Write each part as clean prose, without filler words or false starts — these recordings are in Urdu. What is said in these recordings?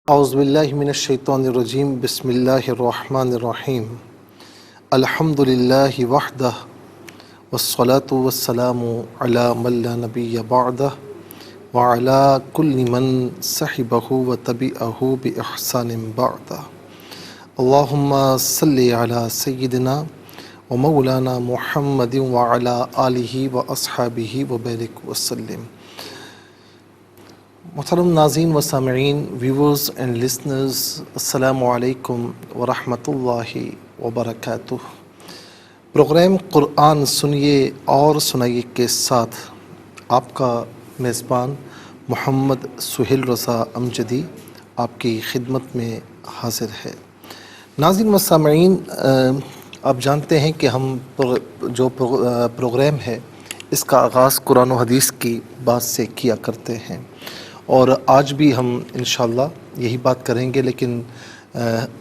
اعوذ باللہ من الشیطان الرجیم بسم اللہ الرحمن الرحیم الحمد للہ وحدہ والصلاة والسلام علی من لا نبی بعدہ وعلی کل من صحبہ وتبعہ بإحسان بعدہ اللہم صلی علی سیدنا ومولانا محمد وعلی آلہ واصحابہ وبارک وسلم۔ محترم ناظرین و سامعین، ویورز اینڈ لسنرز، السلام علیکم ورحمۃ اللہ وبرکاتہ۔ پروگرام قرآن سنیے اور سنائیے کے ساتھ آپ کا میزبان محمد سہیل رضا امجدی آپ کی خدمت میں حاضر ہے۔ ناظرین و سامعین، آپ جانتے ہیں کہ ہم جو پروگرام ہے اس کا آغاز قرآن و حدیث کی بات سے کیا کرتے ہیں، اور آج بھی ہم انشاءاللہ یہی بات کریں گے، لیکن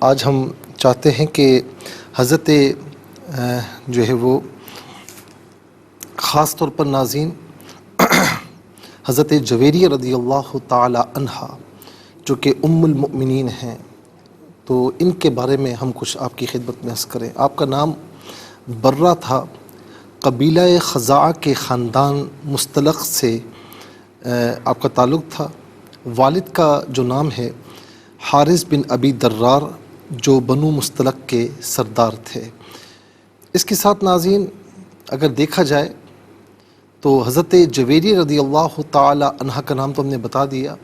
آج ہم چاہتے ہیں کہ حضرت جو ہے وہ خاص طور پر ناظرین حضرت جویریہ رضی اللہ تعالی عنہا جو کہ ام المؤمنین ہیں، تو ان کے بارے میں ہم کچھ آپ کی خدمت میں عرض کریں۔ آپ کا نام برہ تھا، قبیلہ خزاعہ کے خاندان مستلق سے آپ کا تعلق تھا۔ والد کا جو نام ہے حارث بن ابی درار، جو بنو مستلق کے سردار تھے۔ اس کے ساتھ ناظرین اگر دیکھا جائے تو حضرت جویریہ رضی اللہ تعالی عنہ کا نام تو ہم نے بتا دیا۔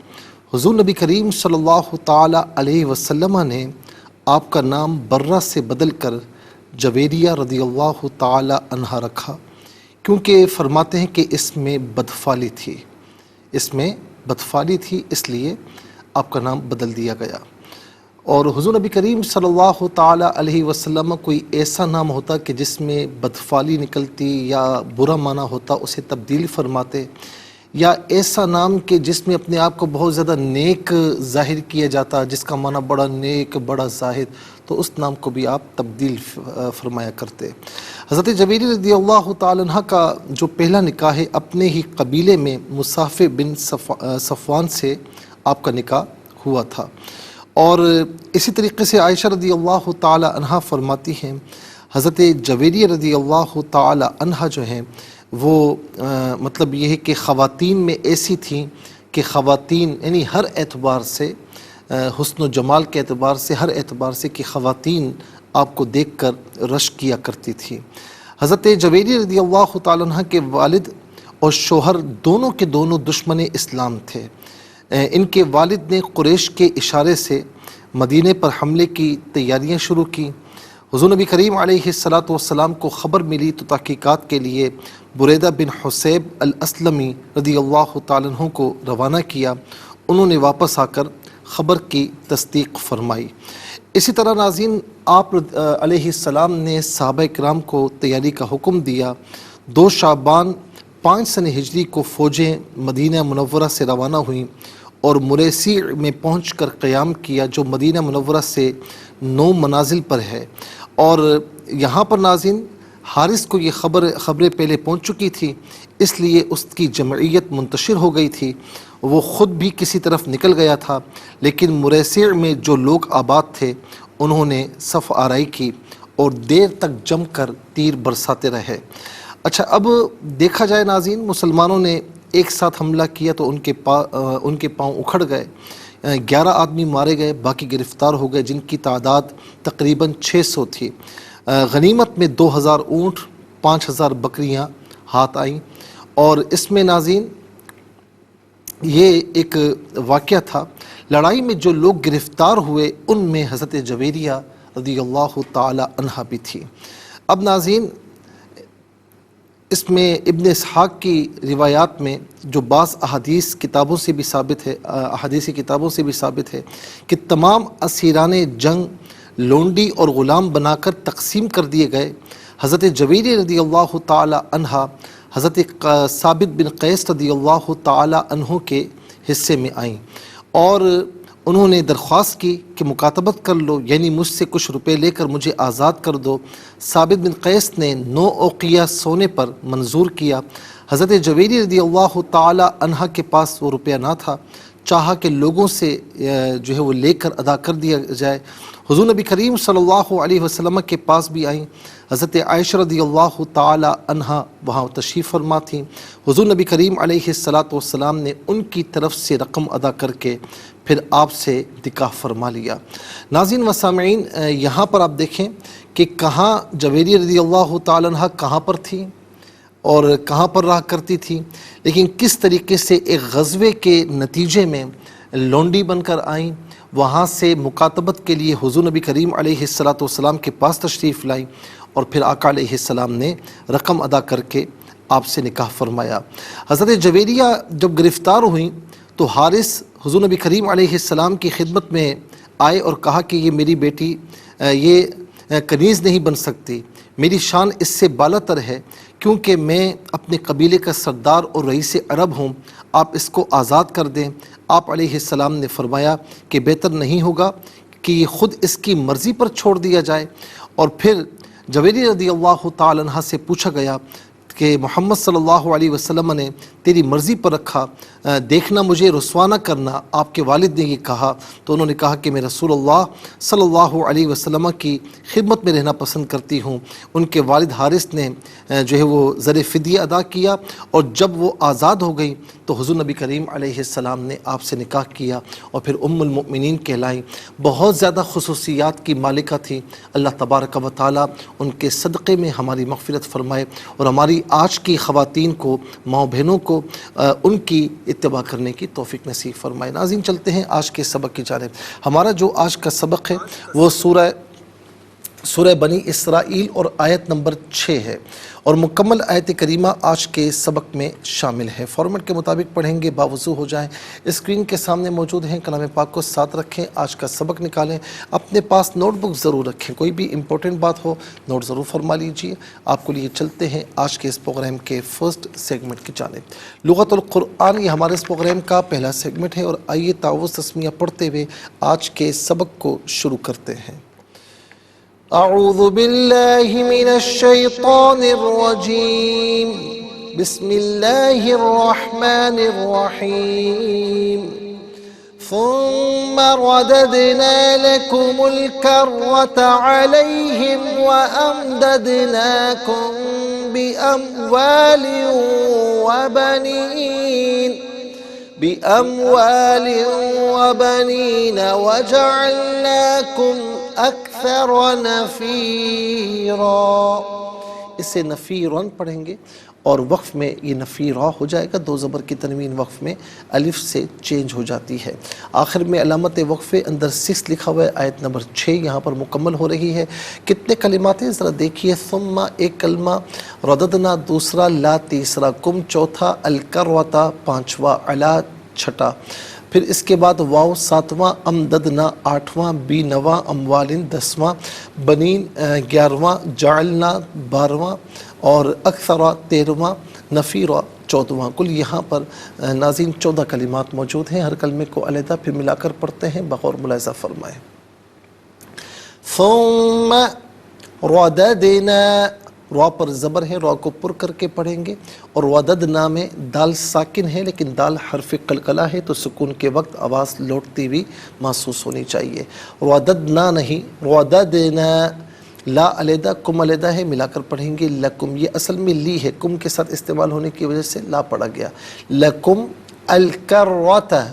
حضور نبی کریم صلی اللہ تعالی علیہ وسلم نے آپ کا نام برہ سے بدل کر جویریہ رضی اللہ تعالی عنہ رکھا، کیونکہ فرماتے ہیں کہ اس میں بدفعلی تھی، اس لیے آپ کا نام بدل دیا گیا۔ اور حضور نبی کریم صلی اللہ تعالی علیہ وسلم کوئی ایسا نام ہوتا کہ جس میں بدفعلی نکلتی یا برا معنی ہوتا اسے تبدیل فرماتے، یا ایسا نام کہ جس میں اپنے آپ کو بہت زیادہ نیک ظاہر کیا جاتا، جس کا معنی بڑا نیک بڑا زاہد، تو اس نام کو بھی آپ تبدیل فرمایا کرتے۔ حضرت جویریہ رضی اللہ تعالی عنہ کا جو پہلا نکاح ہے اپنے ہی قبیلے میں مصافح بن صفوان سے آپ کا نکاح ہوا تھا، اور اسی طریقے سے عائشہ رضی اللہ تعالی عنہ فرماتی ہیں حضرت جویریہ رضی اللہ تعالی عنہ جو ہیں وہ مطلب یہ ہے کہ خواتین میں ایسی تھیں کہ خواتین یعنی ہر اعتبار سے، حسن و جمال کے اعتبار سے، ہر اعتبار سے کہ خواتین آپ کو دیکھ کر رشک کیا کرتی تھی۔ حضرت جویریہ رضی اللہ تعالی عنہ کے والد اور شوہر دونوں کے دونوں دشمن اسلام تھے۔ ان کے والد نے قریش کے اشارے سے مدینے پر حملے کی تیاریاں شروع کی۔ حضور نبی کریم علیہ السلام کو خبر ملی تو تحقیقات کے لیے بریدہ بن حسیب الاسلمی رضی اللہ تعالیٰ عنہ کو روانہ کیا۔ انہوں نے واپس آ کر خبر کی تصدیق فرمائی۔ اسی طرح ناظرین آپ علیہ السلام نے صحابہ کرام کو تیاری کا حکم دیا۔ 2 شعبان 5 سنہ ہجری کو فوجیں مدینہ منورہ سے روانہ ہوئیں اور مریسیع میں پہنچ کر قیام کیا، جو مدینہ منورہ سے 9 منازل پر ہے، اور یہاں پر ناظرین حارث کو یہ خبریں پہلے پہنچ چکی تھی، اس لیے اس کی جمعیت منتشر ہو گئی تھی۔ وہ خود بھی کسی طرف نکل گیا تھا، لیکن مریسیع میں جو لوگ آباد تھے انہوں نے صف آرائی کی اور دیر تک جم کر تیر برساتے رہے۔ اچھا، اب دیکھا جائے ناظرین، مسلمانوں نے ایک ساتھ حملہ کیا تو ان کے پاؤں اکھڑ گئے، 11 آدمی مارے گئے، باقی گرفتار ہو گئے، جن کی تعداد تقریباً 600 تھی۔ غنیمت میں 2000 اونٹ، 5000 بکریاں ہاتھ آئیں، اور اس میں ناظرین یہ ایک واقعہ تھا۔ لڑائی میں جو لوگ گرفتار ہوئے ان میں حضرت جویریہ رضی اللہ تعالی عنہ بھی تھی۔ اب ناظرین اس میں ابن اسحاق کی روایات میں جو بعض احادیثی کتابوں سے بھی ثابت ہے کہ تمام اسیران جنگ لونڈی اور غلام بنا کر تقسیم کر دیے گئے۔ حضرت جویریہ رضی اللہ تعالی عنہ حضرت ثابت بن قیس رضی اللہ تعالی عنہ کے حصے میں آئیں، اور انہوں نے درخواست کی کہ مکاتبت کر لو، یعنی مجھ سے کچھ روپے لے کر مجھے آزاد کر دو۔ ثابت بن قیس نے 9 اوقیہ سونے پر منظور کیا۔ حضرت جویریہ رضی اللہ تعالی عنہ کے پاس وہ روپیہ نہ تھا، چاہا کہ لوگوں سے جو ہے وہ لے کر ادا کر دیا جائے۔ حضور نبی کریم صلی اللہ علیہ وسلم کے پاس بھی آئیں۔ حضرت عائشہ رضی اللہ تعالی عنہا وہاں تشریف فرما تھیں۔ حضور نبی کریم علیہ السلام نے ان کی طرف سے رقم ادا کر کے پھر آپ سے نکاح فرما لیا۔ ناظرین و سامعین، یہاں پر آپ دیکھیں کہ کہاں جویریہ رضی اللہ تعالی عنہ کہاں پر تھیں اور کہاں پر رہا کرتی تھی، لیکن کس طریقے سے ایک غزوے کے نتیجے میں لونڈی بن کر آئیں، وہاں سے مکاتبت کے لیے حضور نبی کریم علیہ السلام کے پاس تشریف لائیں، اور پھر آقا علیہ السلام نے رقم ادا کر کے آپ سے نکاح فرمایا۔ حضرت جویریہ جب گرفتار ہوئیں تو حارث حضور نبی کریم علیہ السلام کی خدمت میں آئے اور کہا کہ یہ میری بیٹی یہ کنیز نہیں بن سکتی، میری شان اس سے بالا تر ہے، کیونکہ میں اپنے قبیلے کا سردار اور رئیس عرب ہوں، آپ اس کو آزاد کر دیں۔ آپ علیہ السلام نے فرمایا کہ بہتر نہیں ہوگا کہ یہ خود اس کی مرضی پر چھوڑ دیا جائے۔ اور پھر جویریہ رضی اللہ تعالی عنہ سے پوچھا گیا کہ محمد صلی اللہ علیہ وسلم نے تیری مرضی پر رکھا، دیکھنا مجھے رسوا نہ کرنا، آپ کے والد نے یہ کہا، تو انہوں نے کہا کہ میں رسول اللہ صلی اللہ علیہ وسلم کی خدمت میں رہنا پسند کرتی ہوں۔ ان کے والد حارث نے جو ہے وہ زر فدیہ ادا کیا، اور جب وہ آزاد ہو گئی تو حضور نبی کریم علیہ السلام نے آپ سے نکاح کیا اور پھر ام المؤمنین کہلائیں۔ بہت زیادہ خصوصیات کی مالکہ تھی۔ اللہ تبارک و تعالیٰ ان کے صدقے میں ہماری مغفرت فرمائے، اور ہماری آج کی خواتین کو، ماں بہنوں کو ان کی اتباع کرنے کی توفیق نصیب فرمائے۔ ناظرین، چلتے ہیں آج کے سبق کی جانب۔ ہمارا جو آج کا سبق ہے وہ سورہ بنی اسرائیل اور آیت نمبر 6 ہے، اور مکمل آیت کریمہ آج کے سبق میں شامل ہے۔ فارمیٹ کے مطابق پڑھیں گے، باوضو ہو جائیں۔ اسکرین کے سامنے موجود ہیں، کلام پاک کو ساتھ رکھیں، آج کا سبق نکالیں، اپنے پاس نوٹ بک ضرور رکھیں، کوئی بھی امپورٹنٹ بات ہو نوٹ ضرور فرما لیجئے۔ آپ کو لیے چلتے ہیں آج کے اس پروگرام کے فرسٹ سیگمنٹ کی جانب۔ لغت القرآن یہ ہمارے اس پروگرام کا پہلا سیگمنٹ ہے، اور آئیے تعوذ تسمیہ پڑھتے ہوئے آج کے سبق کو شروع کرتے ہیں۔ اعوذ باللہ من الشیطان الرجیم، بسم اللہ الرحمن الرحیم۔ ثم رددنا لكم الكرة عليهم وأمددناكم بأموال وبنين وجعلناكم أكثر نفيرا۔ اسے نفیرن پڑھیں گے، اور وقف میں یہ نفیرا ہو جائے گا، دو زبر کی تنوین وقف میں الف سے چینج ہو جاتی ہے۔ آخر میں علامت وقفے اندر 6 لکھا ہوا ہے، آیت نمبر 6 یہاں پر مکمل ہو رہی ہے۔ کتنے کلمات ہیں ذرا دیکھیے۔ ثم ایک کلمہ، رددنا دوسرا، لا تیسرا، کم چوتھا، الکروتا پانچواں، علا چھٹا، پھر اس کے بعد واو 7واں، امددنا 8واں، بی 9واں، اموالن 10واں، بنین 11واں، جعلنا 12واں، اور اکثرا 13واں، نفیرا 14واں۔ کل یہاں پر ناظرین 14 کلمات موجود ہیں۔ ہر کلمے کو علیحدہ پھر ملا کر پڑھتے ہیں، بغور ملاحظہ فرمائیں۔ ثم رددنا، را پر زبر ہے، را کو پر کر کے پڑھیں گے، اور وددنا میں دال ساکن ہے لیکن دال حرف قلقلہ ہے، تو سکون کے وقت آواز لوٹتی ہوئی محسوس ہونی چاہیے۔ رددنا نہیں، رددنا، لا علیحدہ، کم علیحدہ ہے، ملا کر پڑھیں گے۔ لکم، یہ اصل میں لی ہے، کم کے ساتھ استعمال ہونے کی وجہ سے لا پڑھا گیا۔ لکم الکروتا،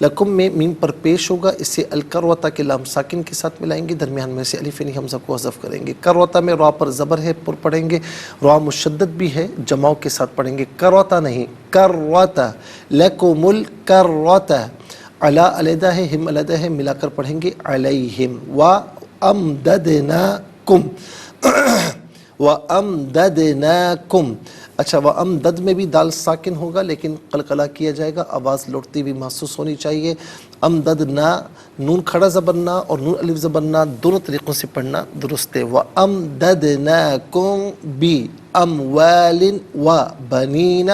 لکم میں میم پر پیش ہوگا، اسے الکروتا کے لام ساکن کے ساتھ ملائیں گے، درمیان میں سے الف یعنی حمزہ کو حذف کریں گے۔ کروتا میں را پر زبر ہے، پر پڑھیں گے، را مشدد بھی ہے، جماؤ کے ساتھ پڑھیں گے، کروتا نہیں، کروتا، لکم الکروتا، علا علیحدہ ہے، ہم علیحدہ ہے، ملا کر پڑھیں گے، علیہم، وَأَمْدَدْنَاكُمْ وَأَمْدَدْنَاكُمْ۔ اچھا، وَأَمْدَد میں بھی دال ساکن ہوگا لیکن قلقلہ کیا جائے گا، آواز لوٹتی بھی محسوس ہونی چاہیے۔ امددنا، نون کھڑا زبرنا اور نون الف زبرنا دونوں طریقوں سے پڑھنا درست ہے۔ وَأَمْدَدْنَاكُمْ بِأَمْوَالٍ وَبَنِينَ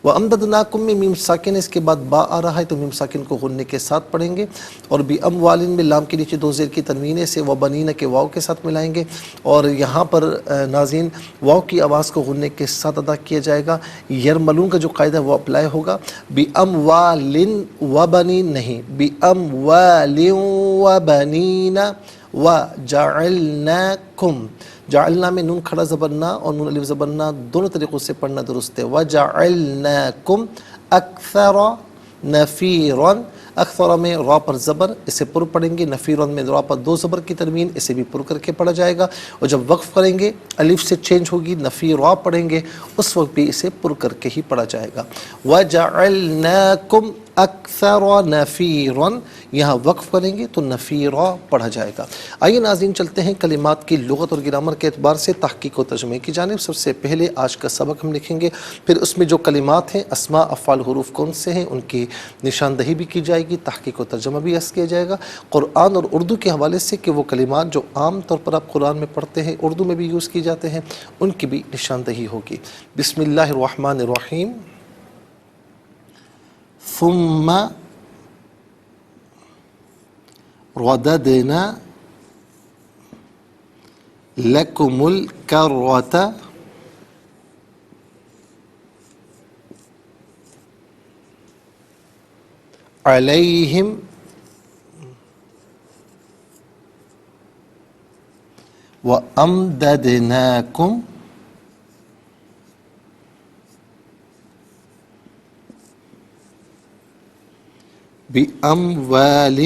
وَأَمْدَدْنَاكُمْ میں میم ساکن ہے، اس کے بعد با آ رہا ہے تو میم ساکن کو غننے کے ساتھ پڑھیں گے، اور بھی اموالن میں لام کے نیچے دو زیر کی تنوین سے وبنین کے واو کے ساتھ ملائیں گے، اور یہاں پر ناظرین واو کی آواز کو غننے کے ساتھ ادا کیا جائے گا۔ یرملون کا جو قاعدہ ہے وہ اپلائی ہوگا، بِأَمْوَالٍ وَبَنِينَ نہیں، بِأَمْوَالٍ وَبَنِينَ وَجَعَلْنَاكُمْ، جعلنا میں نون کھڑا زبر نا اور نون الف زبر نا دونوں طریقوں سے پڑھنا درست ہے۔ وَجَعَلْنَاكُمْ أَكْثَرَ نَفِيرًا، اکثر میں را پر زبر، اسے پر پڑھیں گے، نفیرن میں را پر دو زبر کی تنوین، اسے بھی پر کر کے پڑھا جائے گا، اور جب وقف کریں گے الف سے چینج ہوگی، نفیرا پڑھیں گے، اس وقت بھی اسے پر کر کے ہی پڑھا جائے گا۔ وَجَعَلْنَاكُمْ أَكْثَرَ نَفِيرًا، یہاں وقف کریں گے تو نفیرا پڑھا جائے گا۔ آئیے ناظرین چلتے ہیں کلمات کی لغت اور گرامر کے اعتبار سے تحقیق و ترجمے کی جانب۔ سب سے پہلے آج کا سبق ہم لکھیں گے، پھر اس میں جو کلمات ہیں اسماء افعال حروف کون سے ہیں ان کی نشاندہی بھی کی جائے گی، تحقیق و ترجمہ بھی عرض کیا جائے گا، قرآن اور اردو کے حوالے سے کہ وہ کلمات جو عام طور پر آپ قرآن میں پڑھتے ہیں اردو میں بھی یوز کی جاتے ہیں ان کی بھی نشاندہی ہوگی۔ بسم اللہ الرحمن الرحیم۔ ثم رددنا لکم الکرۃ علیہم وَأَمْدَدْنَاكُمْ بِأَمْوَالٍ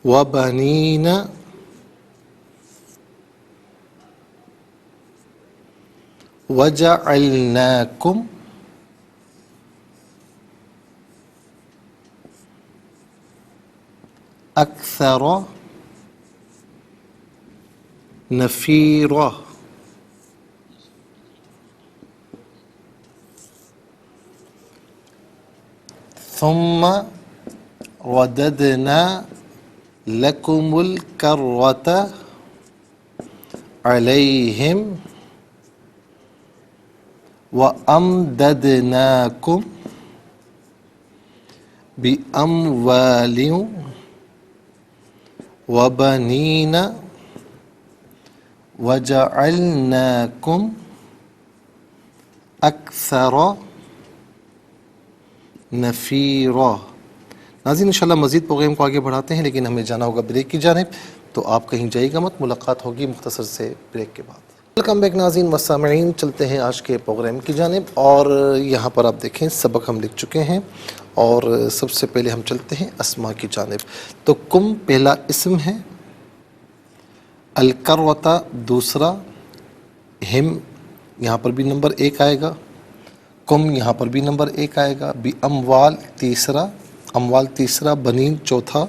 وَبَنِينَ وَجَعَلْنَاكُمْ أَكْثَرَ نَفِيرًا۔ ثم رددنا لكم الكرة عليهم وأمددناكم بأموال وبنين وجعلناكم أكثر نفیرا۔ ناظرین انشاءاللہ مزید پروگرام کو آگے بڑھاتے ہیں، لیکن ہمیں جانا ہوگا بریک کی جانب، تو آپ کہیں جائے گا مت، ملاقات ہوگی مختصر سے بریک کے بعد۔ ویلکم بیک ناظرین و سامعین، چلتے ہیں آج کے پروگرام کی جانب، اور یہاں پر آپ دیکھیں سبق ہم لکھ چکے ہیں، اور سب سے پہلے ہم چلتے ہیں اسماء کی جانب۔ تو کم پہلا اسم ہے، الکرۃ دوسرا، ہم یہاں پر بھی نمبر 1 آئے گا، کم یہاں پر بھی نمبر 1 آئے گا، بی اموال تیسرا، اموال تیسرا، بنین چوتھا،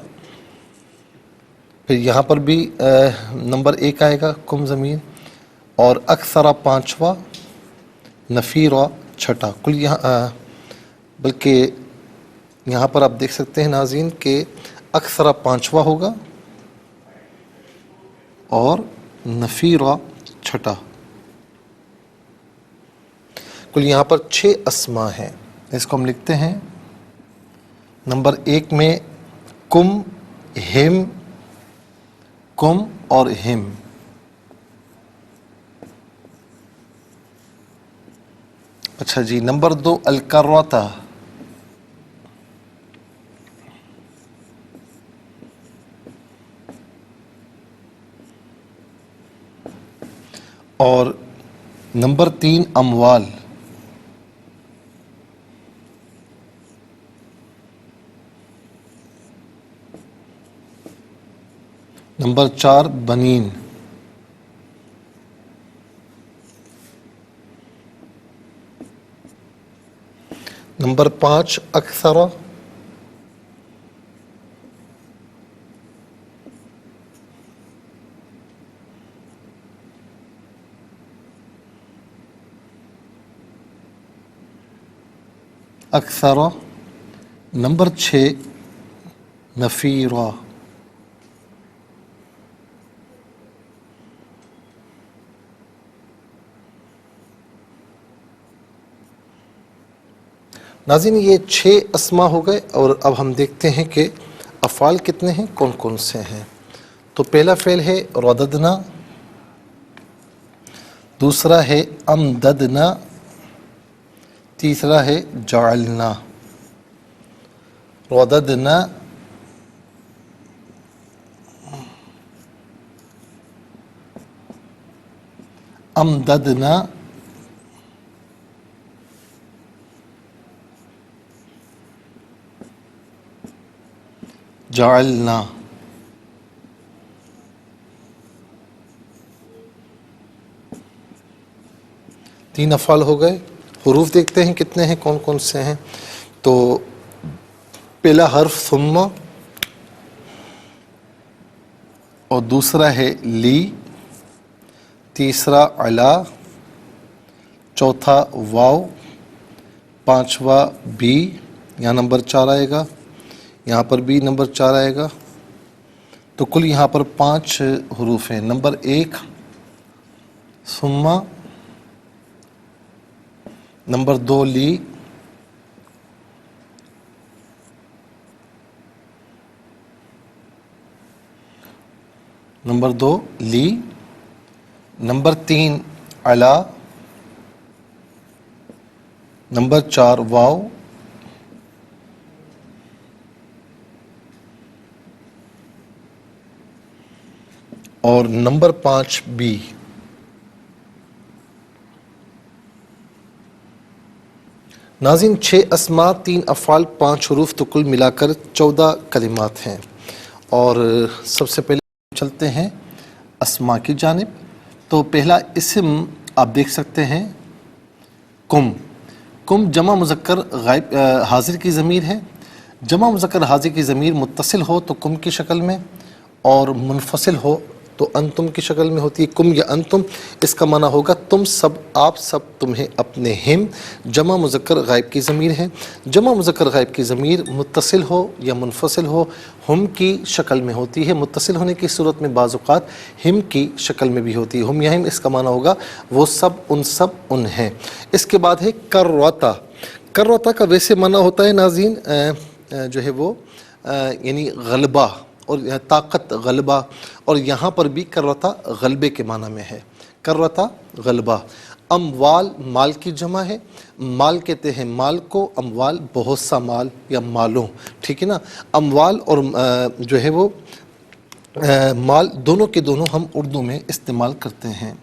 پھر یہاں پر بھی نمبر 1 آئے گا کم زمین، اور اکثرا پانچواں، نفیرا چھٹا، کل یہاں بلکہ یہاں پر آپ دیکھ سکتے ہیں ناظرین کہ اکثرا پانچواں ہوگا اور نفیرا چھٹا، کل یہاں پر 6 اسماء ہیں۔ اس کو ہم لکھتے ہیں نمبر 1 میں کم، ہم، کم اور ہم۔ اچھا جی، نمبر 2 الکرۃ، اور نمبر 3 اموال، نمبر 4 بنین، نمبر 5 اکثر، اکثر. نمبر 6 نفیرا. ناظرین یہ 6 اسما ہو گئے، اور اب ہم دیکھتے ہیں کہ افعال کتنے ہیں، کون کون سے ہیں. تو پہلا فعل ہے رددنا، دوسرا ہے امددنا، تیسرا ہے جعلنا. رددنا، امددنا، جعلنا. تین افعال ہو گئے. حروف دیکھتے ہیں کتنے ہیں، کون کون سے ہیں. تو پہلا حرف ثم، اور دوسرا ہے لی، تیسرا علا، چوتھا واو، پانچواں بی، یہاں نمبر 4 آئے گا، یہاں پر بھی نمبر 4 آئے گا. تو کل یہاں پر 5 حروف ہیں. نمبر 1 ثم، نمبر 2 لی، نمبر 2 لی، نمبر 3 علا، نمبر 4 واو، اور نمبر 5 بی. ناظرین 6 اسما، 3 افعال، 5 حروف، تو کل ملا کر 14 کلمات ہیں. اور سب سے پہلے چلتے ہیں اسما کی جانب. تو پہلا اسم آپ دیکھ سکتے ہیں کم. کم جمع مذکر غائب حاضر کی ضمیر ہے. جمع مذکر حاضر کی ضمیر متصل ہو تو کم کی شکل میں، اور منفصل ہو تو انتم کی شکل میں ہوتی ہے. کم یا انتم، اس کا معنی ہوگا تم سب، آپ سب، تمہیں، اپنے، ہم. جمع مذکر غائب کی ضمیر ہے. جمع مذکر غائب کی ضمیر متصل ہو یا منفصل ہو ہم کی شکل میں ہوتی ہے. متصل ہونے کی صورت میں بعض اوقات ہم کی شکل میں بھی ہوتی ہے. ہم یا ہم، اس کا معنی ہوگا وہ سب، ان ہیں. اس کے بعد ہے کروتا. کروتا کا ویسے معنی ہوتا ہے ناظرین جو ہے وہ یعنی غلبہ اور طاقت، غلبہ. اور یہاں پر بھی کروتا غلبے کے معنی میں ہے. کروتا غلبہ. اموال مال کی جمع ہے. مال کہتے ہیں مال کو، اموال بہت سا مال یا مالوں، ٹھیک ہے نا. اموال اور جو ہے وہ مال دونوں کے دونوں ہم اردو میں استعمال کرتے ہیں،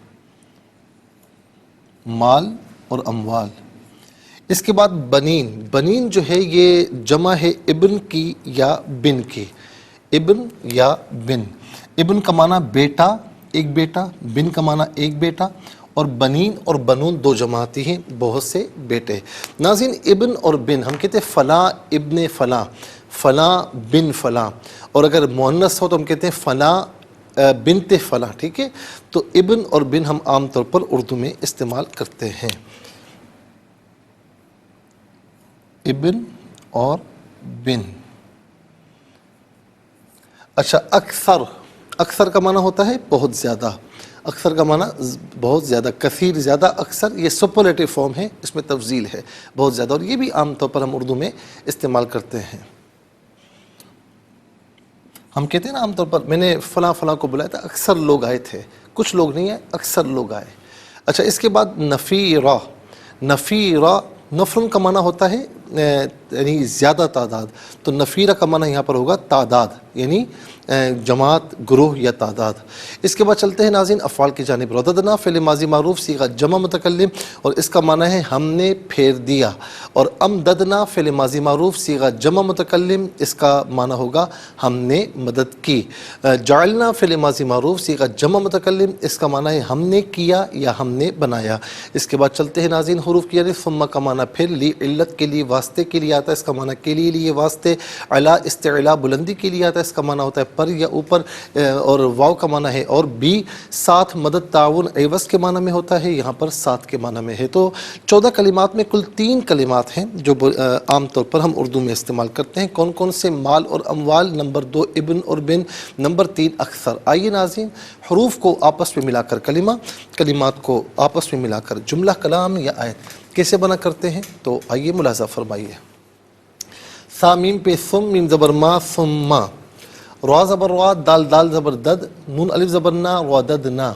مال اور اموال. اس کے بعد بنین. بنین جو ہے یہ جمع ہے ابن کی یا بن کی. ابن یا بن. ابن کا معنی بیٹا، ایک بیٹا. بن کا معنی ایک بیٹا. اور بنین اور بنون 2 جمع آتی ہیں، بہت سے بیٹے. ناظرین ابن اور بن، ہم کہتے ہیں فلاں ابن فلاں، فلاں بن فلاں. اور اگر مؤنث ہو تو ہم کہتے ہیں فلاں بنت فلاں، ٹھیک ہے. تو ابن اور بن ہم عام طور پر اردو میں استعمال کرتے ہیں. ابن اور بن. اچھا اکثر. اکثر کا معنی ہوتا ہے بہت زیادہ. اکثر کا معنی بہت زیادہ، کثیر، زیادہ. اکثر یہ سپرلیٹو فارم ہے، اس میں تفضیل ہے، بہت زیادہ. اور یہ بھی عام طور پر ہم اردو میں استعمال کرتے ہیں. ہم کہتے ہیں نا عام طور پر میں نے فلاں فلاں کو بلایا تھا، اکثر لوگ آئے تھے. کچھ لوگ نہیں آئے، اکثر لوگ آئے. اچھا اس کے بعد نفیرہ. نفیرہ نفرن کا معنی ہوتا ہے یعنی زیادہ تعداد. تو نفیرہ کا معنی یہاں پر ہوگا تعداد، یعنی جماعت، گروہ یا تعداد. اس کے بعد چلتے ہیں ناظرین افعال کی جانب. رددنا فعل ماضی معروف صیغہ جمع متکلم، اور اس کا معنی ہے ہم نے پھیر دیا. اور امددنا فعل ماضی معروف صیغہ جمع متکلم، اس کا معنی ہوگا ہم نے مدد کی. جعلنا فعل ماضی معروف صیغہ جمع متکلم، اس کا معنی ہے ہم نے کیا یا ہم نے بنایا. اس کے بعد چلتے ہیں ناظرین حروف کی جانب. ثم کا معنی پھر، لی علت کے لیے، واسطہ واسطے کے لیے آتا ہے، اس کا معنی کے لیے واسطے، علا استعلا بلندی کے لیے آتا ہے، اس کا معنی ہوتا ہے پر یا اوپر، اور واو کا معنی ہے اور بی ساتھ مدد تعاون عوض کے معنی میں ہوتا ہے، یہاں پر ساتھ کے معنی میں ہے۔ تو 14 کلمات میں کل 3 کلمات ہیں جو عام طور پر ہم اردو میں استعمال کرتے ہیں۔ کون کون سے؟ مال اور اموال، نمبر 2 ابن اور بن، نمبر 3 اکثر۔ آئیے ناظرین، حروف کو آپس میں ملا کر کلمہ، کلمات کو آپس میں ملا کر جملہ، کلام یا آیت کیسے بنا کرتے ہیں، تو آئیے ملاحظہ فرمائیے۔ سا میم پہ ثم، میم زبر ما، ثم، را زبر را، دال دال زبر دد، نون الف زبر نا، را دد نا،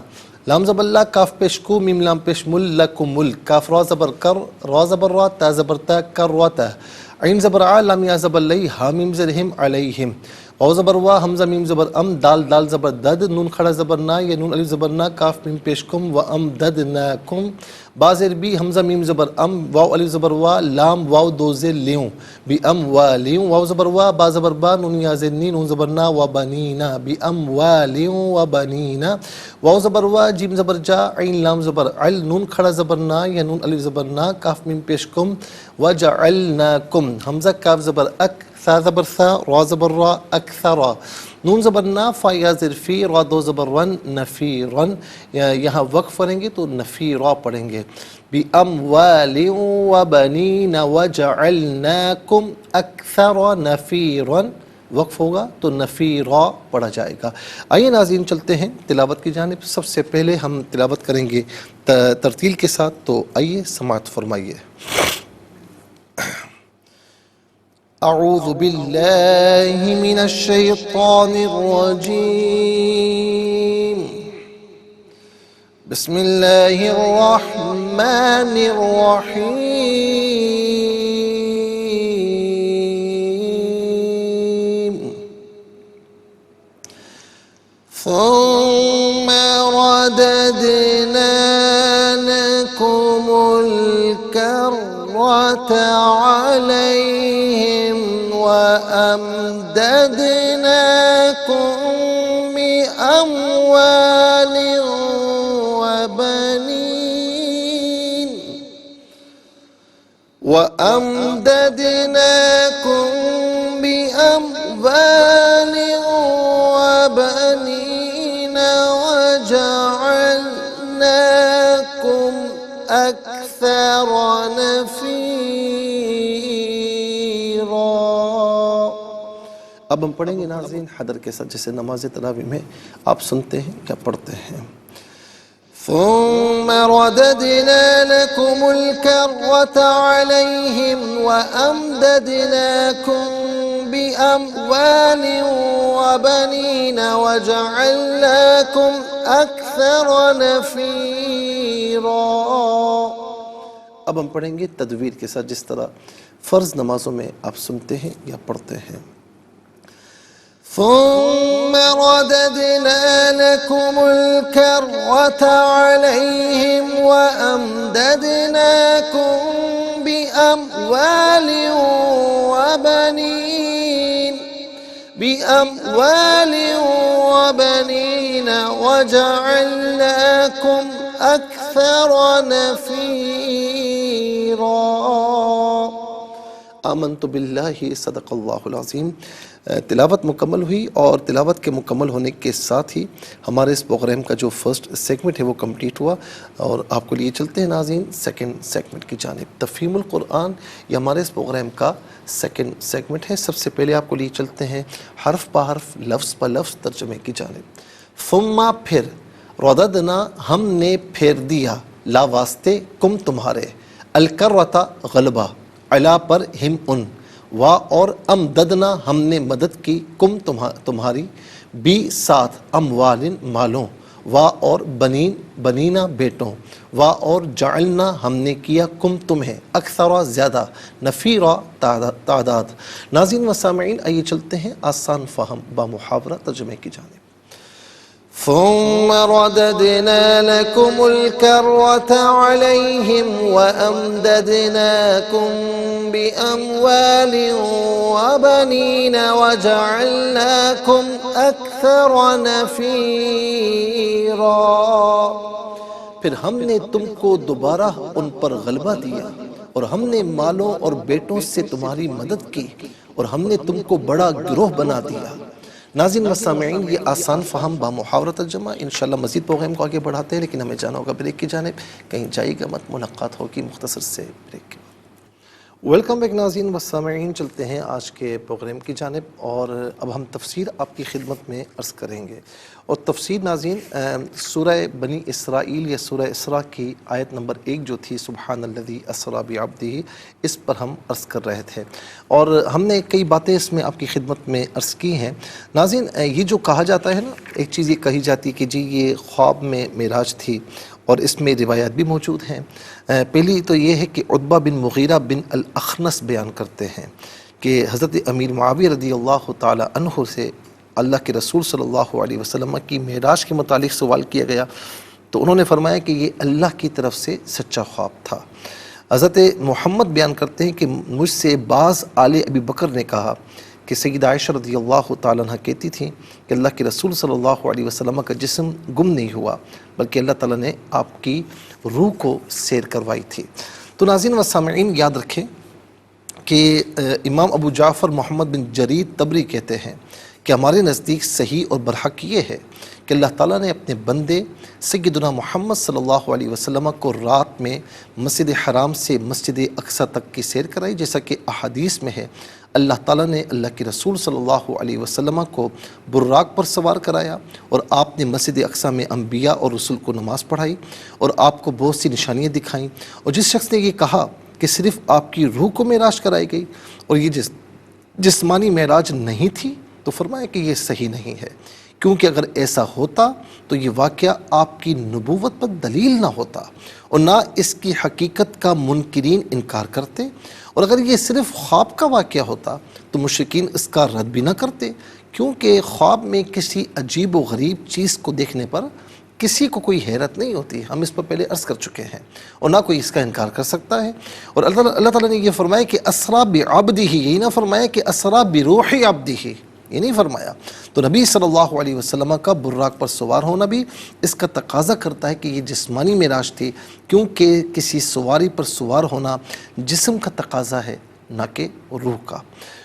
لام زبر لا، کاف پیش کو، میم لام پیش مل، لکم مل، کاف را زبر کر، را زبر را، تا زبر تا، کر را تا، عین زبر ع، لام یا زبر لی، ہا میم زر ہم، علیہم، واو زبر وا، حمزہ میم زبر ام، دال دال زبر دد، نون کھڑا زبر نا یا نون الف زبر نا، کاف میم پیش کم، و ام دد ناکم، با زیر بی، حمزہ میم زبر ام، واو الف زبر وا، لام واو دو زیر لیوں، بی ام والیوں، واو زبر وا، با زبر با، نون یا زیر نی، نون زبر نا، و بنینا، بی ام والیوں و بنینا، واو زبر وا، جیم زبر جا، عین لام زبر عل، نون کھڑا زبر نا یا نون الف زبر نا، کاف میم پیش کم، وجعلناکم، حمزہ کاف زبر اک، ثا زبر ثا، را زبر را، اکثرا، نون زبر نا، فا یا زر فی، را دو زبر رن، نفیرن، یہاں وقف پڑھیں گے تو نفیرا پڑھیں گے، بی اموال و بنین وجعلناکم اکثر نفیرن، وقف ہوگا تو نفیرا پڑھا جائے گا۔ آئیے ناظرین چلتے ہیں تلاوت کی جانب۔ سب سے پہلے ہم تلاوت کریں گے ترتیل کے ساتھ، تو آئیے سماعت فرمائیے۔ اعوذ باللہ من الشیطان الرجیم، بسم اللہ الرحمن الرحیم، ثم رددنا لكم الكرة عليهم وأمددناكم بأموال وبنين وجعلناكم أكثر نفيرا۔ اب ہم پڑھیں گے ناظرین حدر کے ساتھ، جیسے نماز تراویح میں آپ سنتے ہیں کیا پڑھتے ہیں۔ ثم رددنا لكم الكرة عليهم وأمددناكم بأموال وبنين وجعلناكم أكثر نفيرا۔ اب ہم پڑھیں گے تدویر کے ساتھ، جس طرح فرض نمازوں میں آپ سنتے ہیں یا پڑھتے ہیں۔ ثم رددنا لكم الكرة عليهم وأمددناكم بأموال وبنين وجعلناكم أكثر نفيرا۔ آمنت باللہ، صدق اللہ العظیم۔ تلاوت مکمل ہوئی، اور تلاوت کے مکمل ہونے کے ساتھ ہی ہمارے اس پروگرام کا جو فرسٹ سیگمنٹ ہے وہ کمپلیٹ ہوا، اور آپ کو لیے چلتے ہیں ناظرین سیکنڈ سیگمنٹ کی جانب۔ تفہیم القرآن یہ ہمارے اس پروگرام کا سیکنڈ سیگمنٹ ہے۔ سب سے پہلے آپ کو لیے چلتے ہیں حرف پہ حرف، لفظ پہ لفظ ترجمے کی جانب۔ ثم پھر، رددنا ہم نے پھیر دیا، لا واسطے، کم تمہارے، الکرۃ غلبہ، علا پر، ہم ان، وا اور امددنا ہم نے مدد کی، کم تمہاری، بی ساتھ، اموال مالوں، وا اور بنین بنینا بیٹوں، وا اور جعلنا ہم نے کیا، کم تمہیں، اکثر زیادہ، نفیرا تعداد۔ ناظرین و سامعین آئیے چلتے ہیں آسان فہم با محاورہ ترجمے کی جانب۔ ثم رددنا لكم الكرة عليهم وأمددناكم بأموال وبنين وجعلناكم أكثر نفيرا۔ پھر ہم نے تم کو دوبارہ ان پر غلبہ دیا اور ہم نے مالوں اور بیٹوں سے تمہاری مدد کی اور ہم نے تم کو بڑا گروہ بنا دیا۔ ناظرین و سامعین، یہ آسان فہم با محاورہ ترجمہ، انشاءاللہ مزید پروگرام کو آگے بڑھاتے ہیں، لیکن ہمیں جانا ہوگا بریک کی جانب، کہیں جائے گا مت، ملاقات ہوگی مختصر سے بریک کے بعد۔ ویلکم بیک ناظرین و سامعین، چلتے ہیں آج کے پروگرام کی جانب، اور اب ہم تفسیر آپ کی خدمت میں عرض کریں گے۔ اور تفسیر ناظرین سورہ بنی اسرائیل یا سورہ اسراء کی آیت نمبر 1 جو تھی، سبحان الذی اسریٰ بعبدہ، اس پر ہم عرض کر رہے تھے، اور ہم نے کئی باتیں اس میں آپ کی خدمت میں عرض کی ہیں۔ ناظرین یہ جو کہا جاتا ہے نا، ایک چیز یہ کہی جاتی کہ جی یہ خواب میں معراج تھی، اور اس میں روایات بھی موجود ہیں۔ پہلی تو یہ ہے کہ عتبہ بن مغیرہ بن الاخنس بیان کرتے ہیں کہ حضرت امیر معاویہ رضی اللہ تعالی عنہ سے اللہ کے رسول صلی اللہ علیہ وسلم کی معراج کے متعلق سوال کیا گیا، تو انہوں نے فرمایا کہ یہ اللہ کی طرف سے سچا خواب تھا۔ حضرت محمد بیان کرتے ہیں کہ مجھ سے بعض آل ابی بکر نے کہا کہ سیدہ عائشہ رضی اللہ تعالیٰ عنہ کہتی تھیں کہ اللہ کے رسول صلی اللہ علیہ وسلم کا جسم گم نہیں ہوا، بلکہ اللہ تعالیٰ نے آپ کی روح کو سیر کروائی تھی۔ تو ناظرین و سامعین یاد رکھیں کہ امام ابو جعفر محمد بن جریر طبری کہتے ہیں کہ ہمارے نزدیک صحیح اور برحق یہ ہے کہ اللہ تعالیٰ نے اپنے بندے سیدنا محمد صلی اللہ علیہ وسلم کو رات میں مسجد حرام سے مسجد اقصی تک کی سیر کرائی، جیسا کہ احادیث میں ہے۔ اللہ تعالیٰ نے اللہ کے رسول صلی اللہ علیہ وسلم کو براق پر سوار کرایا، اور آپ نے مسجد اقصی میں انبیاء اور رسول کو نماز پڑھائی، اور آپ کو بہت سی نشانیاں دکھائیں۔ اور جس شخص نے یہ کہا کہ صرف آپ کی روح کو معراج کرائی گئی اور یہ جسمانی معراج نہیں تھی، تو فرمایا کہ یہ صحیح نہیں ہے، کیونکہ اگر ایسا ہوتا تو یہ واقعہ آپ کی نبوت پر دلیل نہ ہوتا، اور نہ اس کی حقیقت کا منکرین انکار کرتے، اور اگر یہ صرف خواب کا واقعہ ہوتا تو مشرکین اس کا رد بھی نہ کرتے، کیونکہ خواب میں کسی عجیب و غریب چیز کو دیکھنے پر کسی کو کوئی حیرت نہیں ہوتی، ہم اس پر پہلے عرض کر چکے ہیں، اور نہ کوئی اس کا انکار کر سکتا ہے۔ اور اللہ تعالیٰ نے یہ فرمایا کہ اسریٰ بعبدہ، یہی نہ فرمایا کہ اسریٰ بروح عبدہ، یہ نہیں فرمایا۔ تو نبی صلی اللہ علیہ وسلم کا براق پر سوار ہونا بھی اس کا تقاضا کرتا ہے کہ یہ جسمانی معراج تھی، کیونکہ کسی سواری پر سوار ہونا جسم کا تقاضا ہے، نہ کہ روح کا۔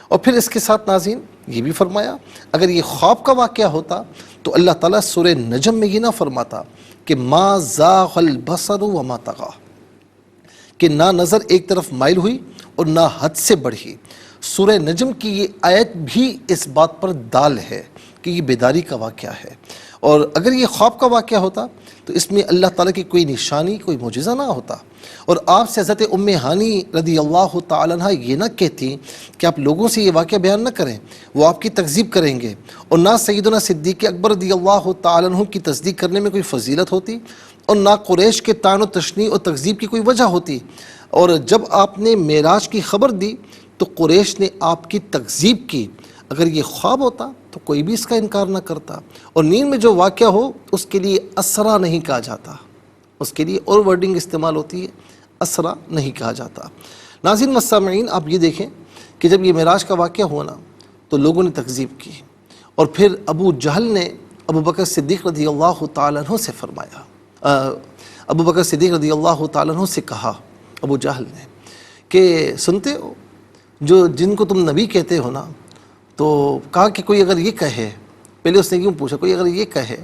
اور پھر اس کے ساتھ ناظرین یہ بھی فرمایا اگر یہ خواب کا واقعہ ہوتا تو اللہ تعالیٰ سورہ نجم میں یہ نہ فرماتا کہ ما زاغ البصر وما طغی، کہ نہ نظر ایک طرف مائل ہوئی اور نہ حد سے بڑھی۔ سورہ نجم کی یہ آیت بھی اس بات پر دال ہے کہ یہ بیداری کا واقعہ ہے، اور اگر یہ خواب کا واقعہ ہوتا تو اس میں اللہ تعالیٰ کی کوئی نشانی، کوئی معجزہ نہ ہوتا، اور آپ سے حضرت ام ہانی رضی اللہ تعالیٰ عنہ یہ نہ کہتی کہ آپ لوگوں سے یہ واقعہ بیان نہ کریں، وہ آپ کی تکذیب کریں گے، اور نہ سیدنا صدیق اکبر رضی اللہ تعالیٰ عنہ کی تصدیق کرنے میں کوئی فضیلت ہوتی، اور نہ قریش کے طعن و تشنیع اور تکذیب کی کوئی وجہ ہوتی۔ اور جب آپ نے معراج کی خبر دی تو قریش نے آپ کی تکذیب کی۔ اگر یہ خواب ہوتا تو کوئی بھی اس کا انکار نہ کرتا، اور نیند میں جو واقعہ ہو اس کے لیے اسریٰ نہیں کہا جاتا، اس کے لیے اور ورڈنگ استعمال ہوتی ہے، اسریٰ نہیں کہا جاتا۔ ناظرین و سامعین آپ یہ دیکھیں کہ جب یہ معراج کا واقعہ ہوا نا تو لوگوں نے تکذیب کی، اور پھر ابو جہل نے ابو بکر صدیق رضی اللہ تعالیٰ عنہ سے فرمایا، ابو بکر صدیق رضی اللہ تعالیٰ عنہ سے کہا ابو جہل نے کہ سنتے ہو جن کو تم نبی کہتے ہو نا، تو کہا کہ کوئی اگر یہ کہے، پہلے اس نے کیوں پوچھا، کوئی اگر یہ کہے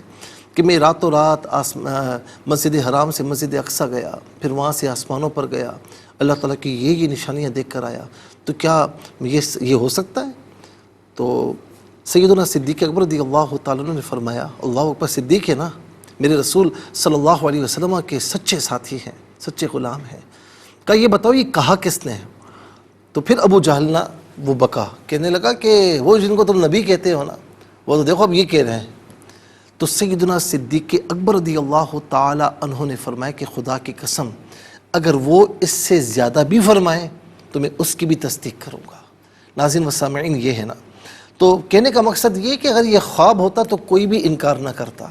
کہ میں راتوں رات مسجد حرام سے مسجد اقصی گیا، پھر وہاں سے آسمانوں پر گیا، اللہ تعالیٰ کی یہ نشانیاں دیکھ کر آیا، تو کیا یہ ہو سکتا ہے؟ تو سیدنا صدیق اکبر رضی اللہ تعالیٰ عنہ نے فرمایا، اللہ اکبر، صدیق ہے نا، میرے رسول صلی اللہ علیہ وسلم کے سچے ساتھی ہیں، سچے غلام ہیں۔ کہا یہ بتاؤ یہ کہا کس نے؟ تو پھر ابو جہل نا وہ بکا، کہنے لگا کہ وہ جن کو تم نبی کہتے ہو نا، وہ تو دیکھو اب یہ کہہ رہے ہیں۔ تو سیدنا صدیق اکبر رضی اللہ تعالی عنہ نے فرمایا کہ خدا کی قسم اگر وہ اس سے زیادہ بھی فرمائیں تو میں اس کی بھی تصدیق کروں گا۔ ناظرین و سامعین یہ ہے نا، تو کہنے کا مقصد یہ کہ اگر یہ خواب ہوتا تو کوئی بھی انکار نہ کرتا،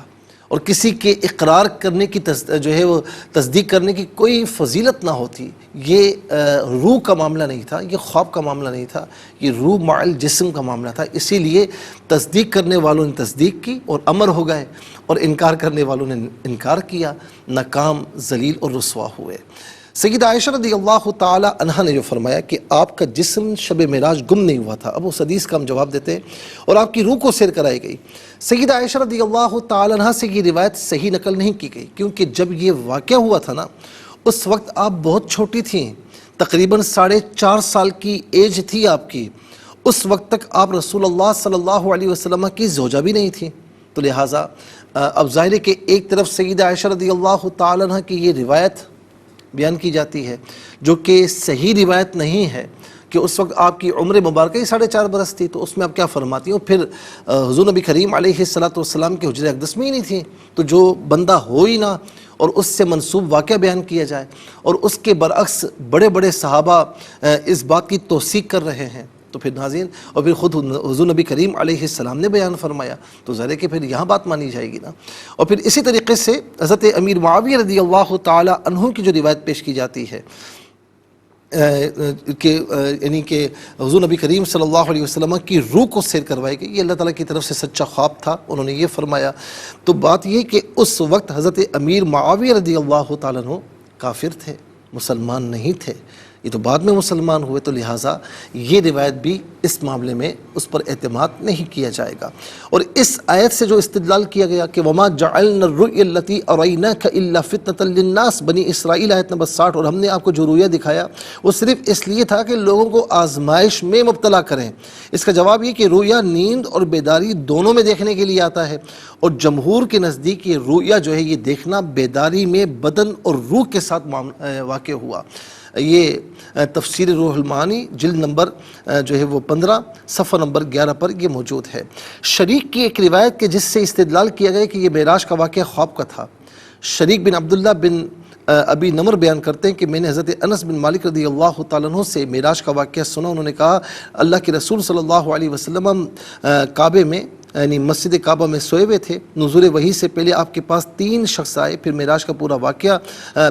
اور کسی کے اقرار کرنے کی جو ہے وہ تصدیق کرنے کی کوئی فضیلت نہ ہوتی۔ یہ روح کا معاملہ نہیں تھا، یہ خواب کا معاملہ نہیں تھا، یہ روح مع الجسم کا معاملہ تھا۔ اسی لیے تصدیق کرنے والوں نے تصدیق کی اور امر ہو گئے، اور انکار کرنے والوں نے انکار کیا، ناکام، ذلیل اور رسوا ہوئے۔ سیدہ عائشہ رضی اللہ تعالی عنہا نے جو فرمایا کہ آپ کا جسم شب معراج گم نہیں ہوا تھا، اب اس حدیث کا ہم جواب دیتے ہیں، اور آپ کی روح کو سیر کرائی گئی۔ سیدہ عائشہ رضی اللہ تعالی عنہا سے یہ روایت صحیح نقل نہیں کی گئی، کیونکہ جب یہ واقعہ ہوا تھا نا، اس وقت آپ بہت چھوٹی تھیں، تقریباً 4.5 سال کی ایج تھی آپ کی۔ اس وقت تک آپ رسول اللہ صلی اللہ علیہ وسلم کی زوجہ بھی نہیں تھیں، تو لہٰذا اب ظاہر ہے کہ ایک طرف سیدہ عائشہ رضی اللہ تعالی عنہ کی یہ روایت بیان کی جاتی ہے جو کہ صحیح روایت نہیں ہے، کہ اس وقت آپ کی عمر مبارکہ ہی 4.5 برس تھی، تو اس میں آپ کیا فرماتی ہوں؟ پھر حضور نبی کریم علیہ السلام کے حجرہ اقدس میں ہی نہیں تھی، تو جو بندہ ہو ہی نہ اور اس سے منسوب واقعہ بیان کیا جائے، اور اس کے برعکس بڑے بڑے صحابہ اس بات کی توثیق کر رہے ہیں، تو پھر ناظرین، اور پھر خود حضور نبی کریم علیہ السلام نے بیان فرمایا، تو ظاہر ہے کہ پھر یہاں بات مانی جائے گی نا۔ اور پھر اسی طریقے سے حضرت امیر معاویہ رضی اللہ تعالی عنہ کی جو روایت پیش کی جاتی ہے کہ یعنی کہ حضور نبی کریم صلی اللہ علیہ وسلم کی روح کو سیر کروائی گئی، یہ اللہ تعالیٰ کی طرف سے سچا خواب تھا، انہوں نے یہ فرمایا۔ تو بات یہ کہ اس وقت حضرت امیر معاویہ رضی اللہ تعالیٰ عنہ کافر تھے، مسلمان نہیں تھے، یہ تو بعد میں مسلمان ہوئے، تو لہٰذا یہ روایت بھی اس معاملے میں اس پر اعتماد نہیں کیا جائے گا۔ اور اس آیت سے جو استدلال کیا گیا کہ وَمَا جَعَلْنَا الرُّؤْيَا الَّتِي أَرَيْنَاكَ إِلَّا فِتْنَةً لِلنَّاسِ، بنی اسرائیل آیت نمبر 60، اور ہم نے آپ کو جو رویا دکھایا وہ صرف اس لیے تھا کہ لوگوں کو آزمائش میں مبتلا کریں۔ اس کا جواب یہ کہ رویا نیند اور بیداری دونوں میں دیکھنے کے لیے آتا ہے، اور جمہور کے نزدیک یہ رویا جو ہے یہ دیکھنا بیداری میں بدن اور روح کے ساتھ واقع ہوا۔ یہ تفسیر روح المعانی جلد نمبر جو ہے وہ 15 صفحہ نمبر 11 پر یہ موجود ہے۔ شریک کی ایک روایت کے جس سے استدلال کیا گیا کہ یہ معراج کا واقعہ خواب کا تھا، شریک بن عبداللہ بن ابی نمر بیان کرتے ہیں کہ میں نے حضرت انس بن مالک رضی اللہ تعالیٰ عنہ سے معراج کا واقعہ سنا، انہوں نے کہا اللہ کے رسول صلی اللہ علیہ وسلم کعبے میں یعنی مسجد کعبہ میں سوئے ہوئے تھے، نزول وحی سے پہلے آپ کے پاس 3 شخص آئے، پھر معراج کا پورا واقعہ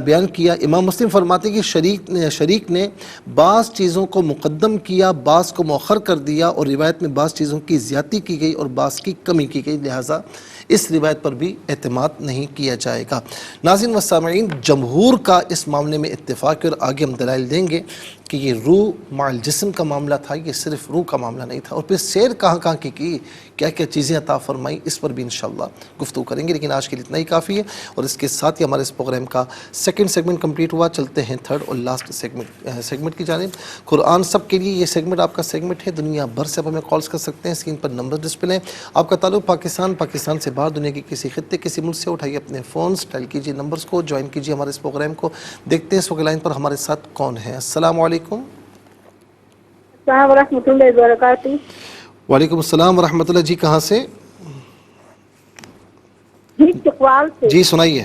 بیان کیا۔ امام مسلم فرماتے ہیں کہ شریک نے بعض چیزوں کو مقدم کیا، بعض کو مؤخر کر دیا، اور روایت میں بعض چیزوں کی زیادتی کی گئی اور بعض کی کمی کی گئی، لہٰذا اس روایت پر بھی اعتماد نہیں کیا جائے گا۔ ناظرین و سامعین، جمہور کا اس معاملے میں اتفاق ہے، اور آگے ہم دلائل دیں گے کہ یہ روح مع الجسم کا معاملہ تھا، یہ صرف روح کا معاملہ نہیں تھا، اور پھر سیر کہاں کہاں کی کیا کیا چیزیں عطا فرمائی، اس پر بھی انشاءاللہ گفتگو کریں گے، لیکن آج کے لیے اتنا ہی کافی ہے، اور اس کے ساتھ ہی ہمارے اس پروگرام کا سیکنڈ سیگمنٹ کمپلیٹ ہوا۔ چلتے ہیں تھرڈ اور لاسٹ سیگمنٹ کی جانب۔ قرآن سب کے لیے یہ سیگمنٹ آپ کا سیگمنٹ ہے، دنیا بھر سے آپ ہمیں کالز کر سکتے ہیں، اسکرین پر نمبر ڈسپلے ہیں، آپ کا تعلق پاکستان سے باہر دنیا کی کسی خطے کسی ملک سے، اٹھائیے اپنے فونز، ڈائل کیجیے نمبرز کو، جوائن کیجیے ہمارے اس پروگرام کو۔ دیکھتے ہیں اس وقت لائن پر ہمارے ساتھ کون ہے۔ السلام علیکم۔ السلام ورحمۃ اللہ وبرکاتہ۔ وعلیکم السلام ورحمۃ اللہ، جی کہاں سے؟ چکوال سے۔ جی سنائیے۔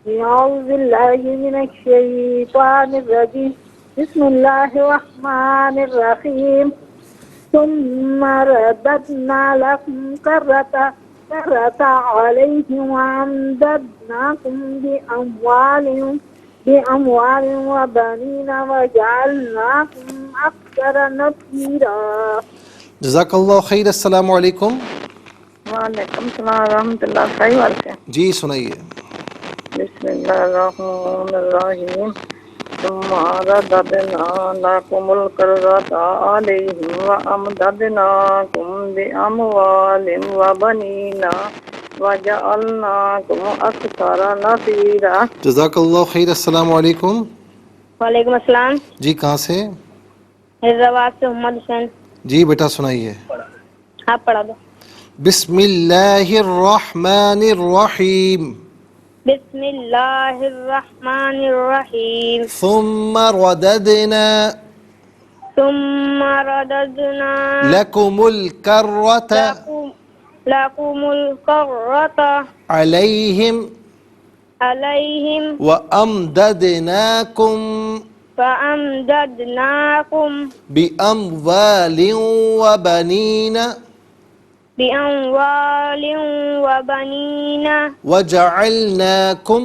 اعوذ باللہ من الشیطان الرجیم، بسم اللہ الرحمن الرحیم، ثم رددنا لكم كرة عليهم وأمددناكم بأموال وبنين وجعلناكم أكثر نفيرا۔ جزاک اللہ خیر۔ السلام علیکم۔ وعلیکم السلام ورحمۃ اللہ، صحیح بات ہے۔ جی سنائیے۔ بسم اللہ الرحمن الرحیم، ثم رددنا لكم الكرة عليهم وأمددناكم بأموال وبنين وجعلناكم أكثر نفيرا۔ جزاک اللہ خیر۔ السلام علیکم۔ وعلیکم السلام۔ جی کہاں سے؟ حیدرآباد سے محمد حسین۔ جی بیٹا سنائیے۔ آپ پڑھا دو۔ بسم اللہ الرحمن الرحیم، بسم اللہ الرحمن الرحیم، ثم رددنا ثم رددنا لکم الکرۃ لکم الکرۃ علیہم علیہم وامددناکم فأمددناکم بأموال وبنین بأموال وبنین وجعلناکم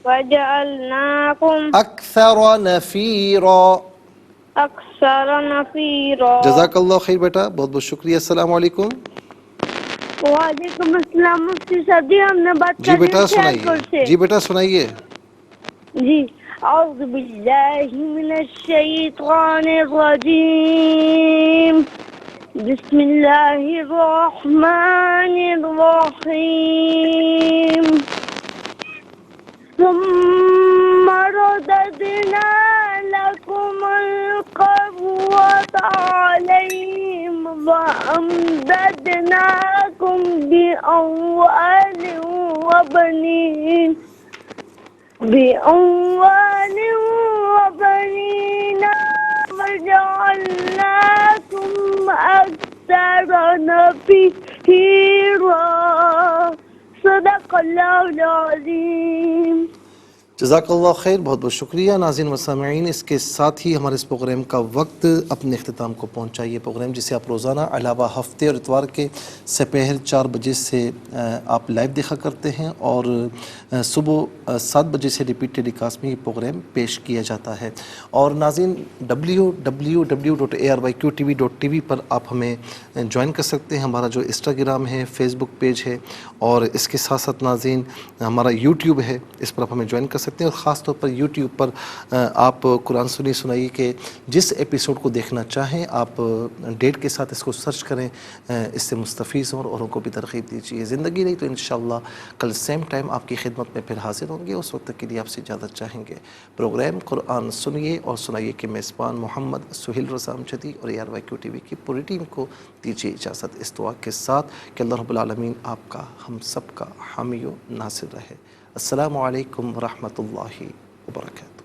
وجعلناکم اکثر نفیرا۔ اکثر نفیرا۔ جزاک اللہ خیر بیٹا، بہت بہت شکریہ۔ السلام علیکم۔ وعلیکم السلام مفتی صاحب جی، ہم نے بات جی بیٹا سنائیے۔ جی بیٹا سنائیے۔ جی أعوذ بالله من الشيطان الرجيم بسم الله الرحمن الرحيم ثم رددنا لكم الكرة عليهم وأمددناكم بأموال وبنين وجعلناكم أكثر نفيرا صدق الله العظيم. جزاک اللہ خیر، بہت بہت شکریہ ناظرین و سامعین. اس کے ساتھ ہی ہمارے اس پروگرام کا وقت اپنے اختتام کو پہنچا. یہ پروگرام جسے آپ روزانہ علاوہ ہفتے اور اتوار کے سپہر 4 بجے سے آپ لائیو دیکھا کرتے ہیں، اور صبح 7 بجے سے ریپیٹ ٹیلی کاسٹ میں یہ پروگرام پیش کیا جاتا ہے. اور ناظرین www.arYQTV.tv پر آپ ہمیں جوائن کر سکتے ہیں. ہمارا جو انسٹاگرام ہے، فیس بک پیج ہے، اور اس کے ساتھ ساتھ ناظرین ہمارا یوٹیوب ہے، اس پر آپ ہمیں جوائن کر سکتے ہیں. اور خاص طور پر یوٹیوب پر آپ قرآن سنائیے کے جس ایپیسوڈ کو دیکھنا چاہیں آپ ڈیٹ کے ساتھ اس کو سرچ کریں، اس سے مستفیض ہوں اور اوروں کو بھی ترغیب دیجیے. زندگی نہیں تو انشاءاللہ کل سیم ٹائم آپ کی خدمت میں پھر حاضر ہوں گے. اس وقت کے لیے آپ سے اجازت چاہیں گے. پروگرام قرآن سنیے اور سنائیے کے میزبان محمد سہیل رضا امجدی اور ARYQTV کی پوری ٹیم کو دیجیے اجازت اس دعا کے ساتھ کہ اللہ رب العالمین آپ کا، ہم سب کا حامی و ناصر رہے. السلام علیکم ورحمۃ اللہ وبرکاتہ.